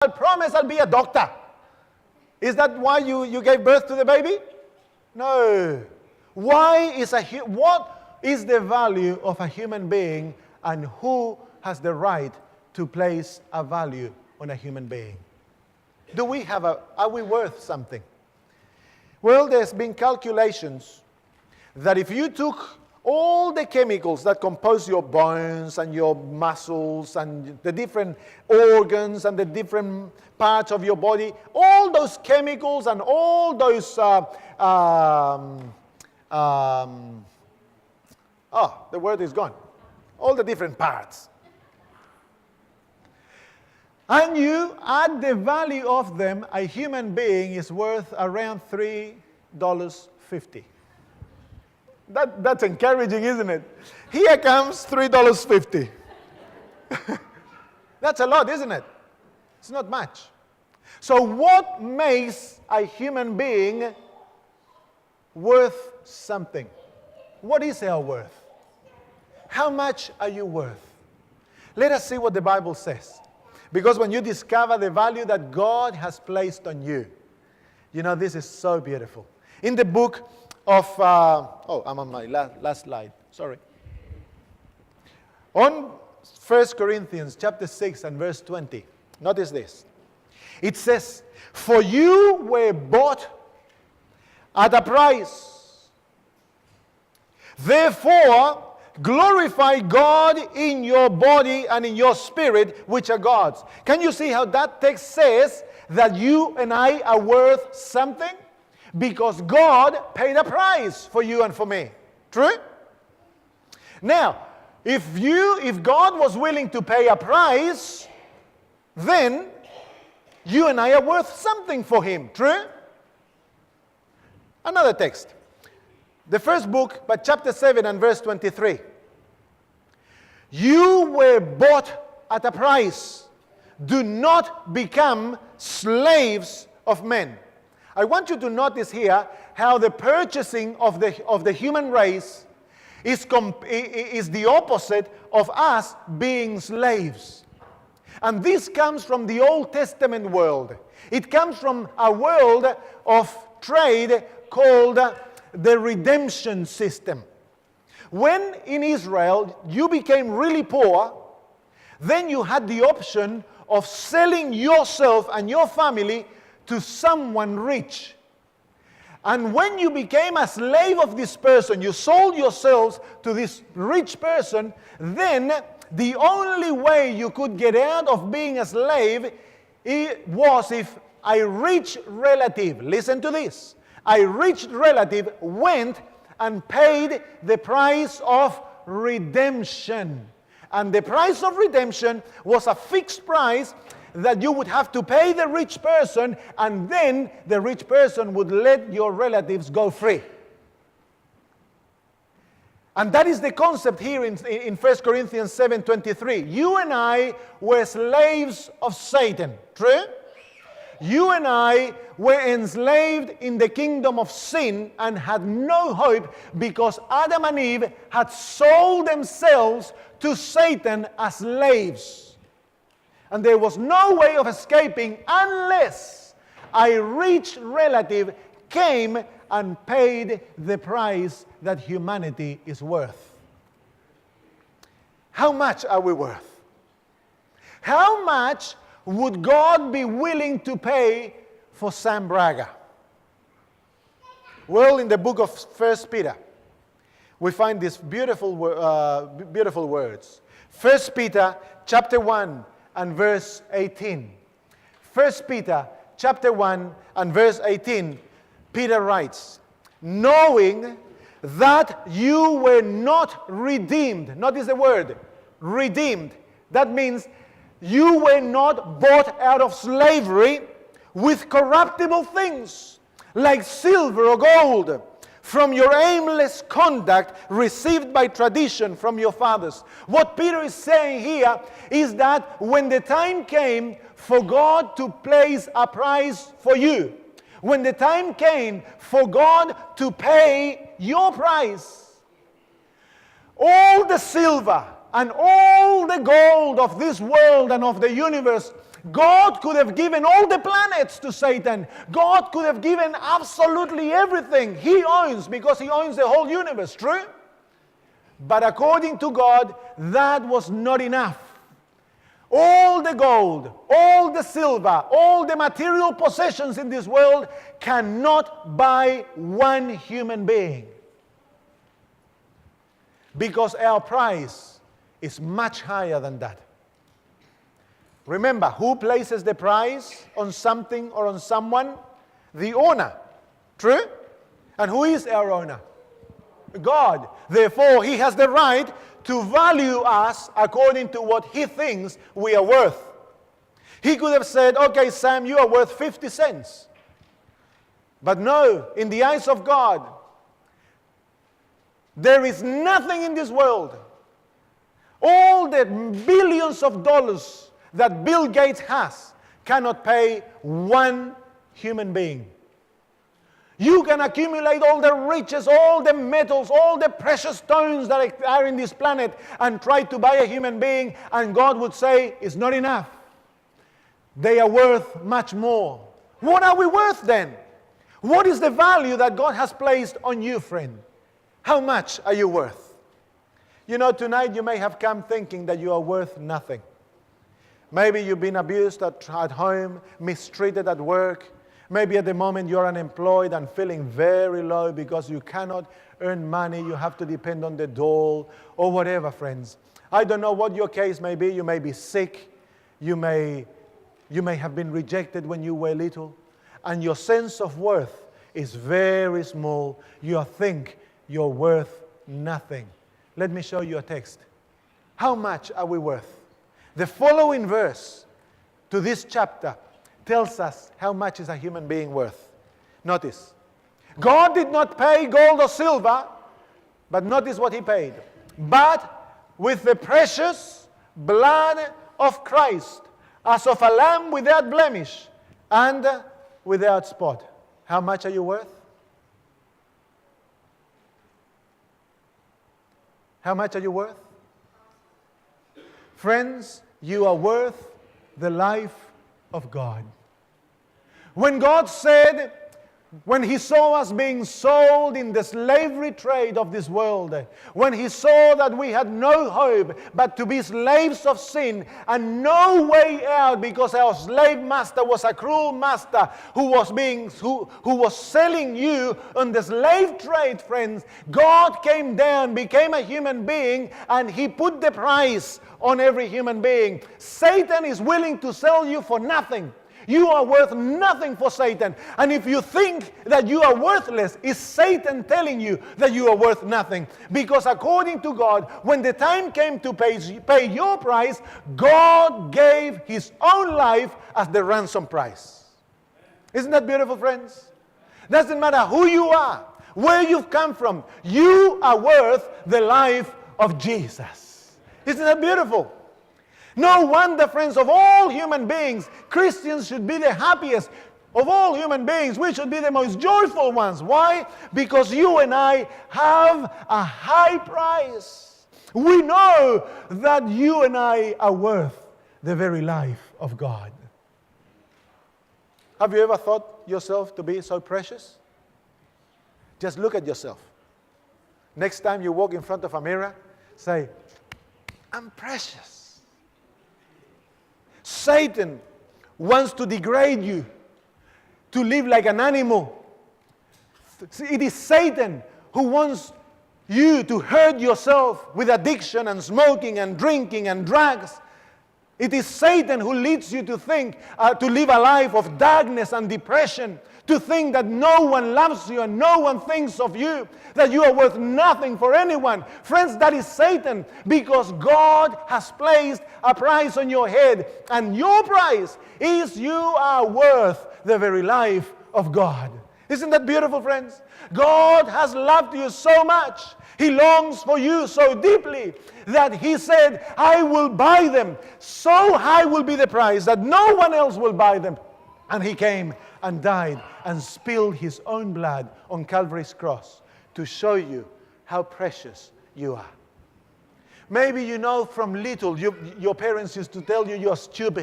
I promise I'll be a doctor. Is that why you gave birth to the baby? No. What is the value of a human being, and who has the right to place a value on a human being? Are we worth something? Well, there's been calculations that if you took all the chemicals that compose your bones and your muscles and the different organs and the different parts of your body, all those chemicals and all those, the word is gone. All the different parts. And you add the value of them, a human being is worth around $3.50. That's encouraging, isn't it? Here comes $3.50. That's a lot, isn't it? It's not much. So what makes a human being worth something? What is our worth? How much are you worth? Let us see what the Bible says. Because when you discover the value that God has placed on you, this is so beautiful. In the book of, I'm on my last slide, sorry. On 1 Corinthians chapter 6 and verse 20, notice this. It says, "For you were bought at a price. Therefore, glorify God in your body and in your spirit, which are God's." Can you see how that text says that you and I are worth something? Because God paid a price for you and for me. True? Now, if God was willing to pay a price, then you and I are worth something for Him. True? Another text. The first book, but chapter 7 and verse 23. "You were bought at a price. Do not become slaves of men." I want you to notice here how the purchasing of the human race is the opposite of us being slaves. And this comes from the Old Testament world. It comes from a world of trade called the redemption system. When in Israel you became really poor, then you had the option of selling yourself and your family to someone rich. And when you became a slave of this person, you sold yourselves to this rich person, then the only way you could get out of being a slave was if a rich relative, listen to this, a rich relative went and paid the price of redemption. And the price of redemption was a fixed price that you would have to pay the rich person, and then the rich person would let your relatives go free. And that is the concept here in 1 Corinthians 7:23. You and I were slaves of Satan. True? You and I were enslaved in the kingdom of sin and had no hope because Adam and Eve had sold themselves to Satan as slaves. And there was no way of escaping unless a rich relative came and paid the price that humanity is worth. How much are we worth? How much would God be willing to pay for Sam Braga? Well, in the book of 1 Peter, we find these beautiful words. 1 Peter chapter 1 and verse 18. 1 Peter chapter 1 and verse 18, Peter writes, "Knowing that you were not redeemed." Notice the word, redeemed. That means you were not bought out of slavery with corruptible things, like silver or gold, from your aimless conduct received by tradition from your fathers. What Peter is saying here is that when the time came for God to place a price for you, when the time came for God to pay your price, all the silver and all the gold of this world and of the universe God could have given all the planets to Satan. God could have given absolutely everything he owns, because he owns the whole universe, true? But according to God, that was not enough. All the gold, all the silver, all the material possessions in this world cannot buy one human being. Because our price is much higher than that. Remember, who places the price on something or on someone? The owner. True? And who is our owner? God. Therefore, he has the right to value us according to what he thinks we are worth. He could have said, okay, Sam, you are worth 50 cents. But no, in the eyes of God, there is nothing in this world. All the billions of dollars that Bill Gates has cannot pay one human being. You can accumulate all the riches, all the metals, all the precious stones that are in this planet and try to buy a human being, and God would say, it's not enough. They are worth much more. What are we worth then? What is the value that God has placed on you, friend? How much are you worth? You know, tonight you may have come thinking that you are worth nothing. Maybe you've been abused at home, mistreated at work. Maybe at the moment you're unemployed and feeling very low because you cannot earn money. You have to depend on the dole or whatever, friends. I don't know what your case may be. You may be sick. You may have been rejected when you were little. And your sense of worth is very small. You think you're worth nothing. Let me show you a text. How much are we worth? The following verse to this chapter tells us how much is a human being worth. Notice, God did not pay gold or silver, but notice what he paid. But with the precious blood of Christ, as of a lamb without blemish and without spot. How much are you worth? How much are you worth? Friends, you are worth the life of God. When God said, when he saw us being sold in the slavery trade of this world, when he saw that we had no hope but to be slaves of sin and no way out because our slave master was a cruel master who was selling you on the slave trade, friends, God came down, became a human being, and he put the price on every human being. Satan is willing to sell you for nothing. You are worth nothing for Satan. And if you think that you are worthless, is Satan telling you that you are worth nothing? Because according to God, when the time came to pay your price, God gave his own life as the ransom price. Isn't that beautiful, friends? Doesn't matter who you are, where you've come from, you are worth the life of Jesus. Isn't that beautiful? No wonder, friends, of all human beings, Christians should be the happiest. Of all human beings, we should be the most joyful ones. Why? Because you and I have a high price. We know that you and I are worth the very life of God. Have you ever thought yourself to be so precious? Just look at yourself. Next time you walk in front of a mirror, say, I'm precious. Satan wants to degrade you, to live like an animal. It is Satan who wants you to hurt yourself with addiction and smoking and drinking and drugs. It is Satan who leads you to think, to live a life of darkness and depression, to think that no one loves you and no one thinks of you, that you are worth nothing for anyone. Friends, that is Satan, because God has placed a price on your head, and your price is you are worth the very life of God. Isn't that beautiful, friends? God has loved you so much. He longs for you so deeply that he said, I will buy them. So high will be the price that no one else will buy them. And he came and died and spilled his own blood on Calvary's cross to show you how precious you are. Maybe you know from little, your parents used to tell you you're stupid.